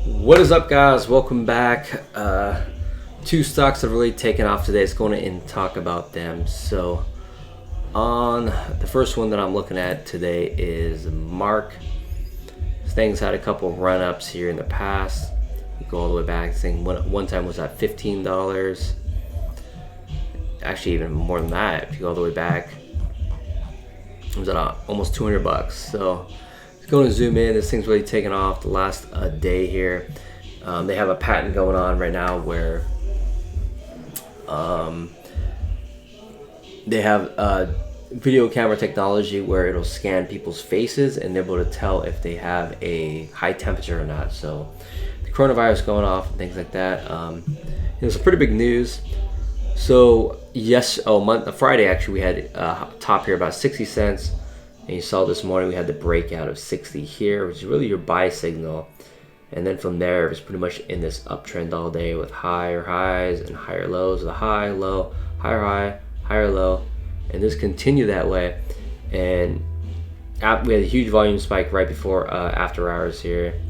What is up, guys? Welcome back. Two stocks have really taken off today. Let's go in and talk about them. So on the first one that I'm looking at today is Mark. This thing's had a couple run-ups here in the past. You go all the way back. This thing one time was at $15. Actually, even more than that. If you go all the way back, it was at almost 200 bucks. So going to zoom in. This thing's really taken off the last day here. They have a patent going on right now where they have video camera technology where it'll scan people's faces and they're able to tell if they have a high temperature or not. So the coronavirus going off and things like that. It was a pretty big news. So Friday actually we had top here about 60 cents. And you saw this morning we had the breakout of 60 here, which is really your buy signal. And then from there, it was pretty much in this uptrend all day with higher highs and higher lows. The high, low, higher high, higher low. And this continued that way. And we had a huge volume spike right before after hours here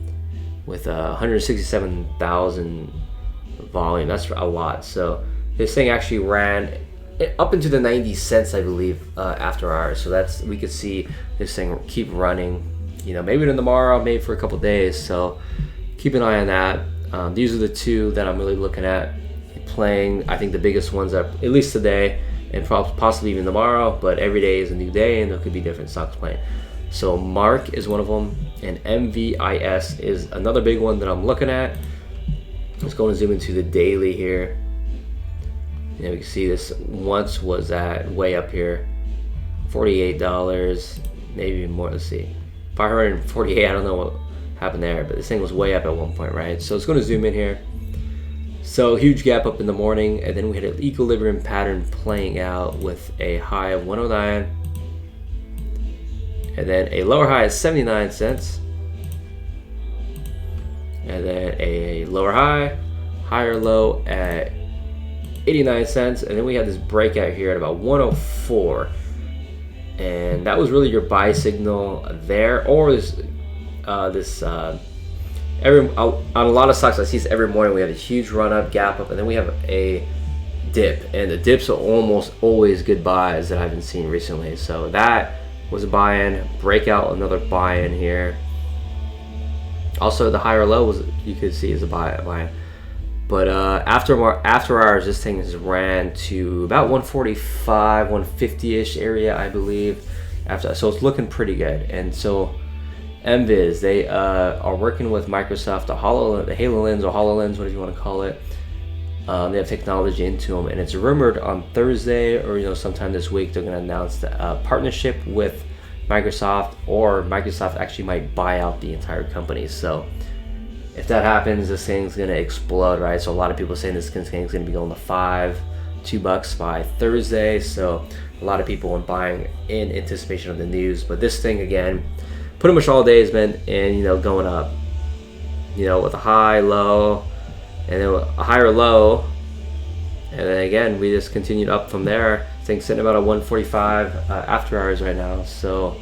with 167,000 volume. That's a lot. So this thing actually ran up into the 90 cents, I believe, after hours. So that's, we could see this thing keep running, maybe tomorrow, maybe for a couple days. So keep an eye on that. These are the two that I'm really looking at playing. I think the biggest ones are at least today and possibly even tomorrow, but every day is a new day and there could be different stocks playing. So Mark is one of them, and Mvis is another big one that I'm looking at. Let's go and zoom into the daily here. You can see this once was at way up here, $48, maybe more. Let's see, 548. I don't know what happened there, but this thing was way up at one point, right? So it's going to zoom in here. So huge gap up in the morning, and then we had an equilibrium pattern playing out with a high of 109, and then a lower high of 79 cents, and then a lower high, higher low at 89 cents, and then we had this breakout here at about 104, and that was really your buy signal there. Or on a lot of stocks I see this every morning, we have a huge run up, gap up, and then we have a dip, and the dips are almost always good buys that I've been seeing recently. So that was a buy-in, breakout, another buy-in here. Also the higher low was, you could see, is a buy-in. But after hours, this thing has ran to about 145, 150-ish area, I believe. So it's looking pretty good. And so Mvis, they are working with Microsoft, the HoloLens or HoloLens, whatever you want to call it. They have technology into them, and it's rumored on Thursday or sometime this week they're going to announce the partnership with Microsoft, or Microsoft actually might buy out the entire company. So if that happens, this thing's gonna explode, right? So a lot of people are saying this thing's gonna be going to $2 by Thursday. So a lot of people are buying in anticipation of the news. But this thing, again, pretty much all day has been going up, with a high, low, and then a higher low, and then again we just continued up from there. This thing's sitting about a 145 after hours right now. So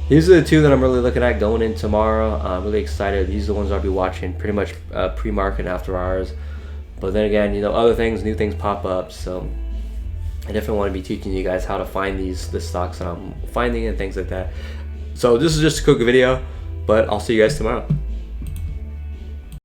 these are the two that I'm really looking at going in tomorrow. I'm really excited. These are the ones I'll be watching pretty much pre-market after hours. But then again, other things, new things pop up. So I definitely want to be teaching you guys how to find the stocks that I'm finding and things like that. So this is just a quick video, but I'll see you guys tomorrow.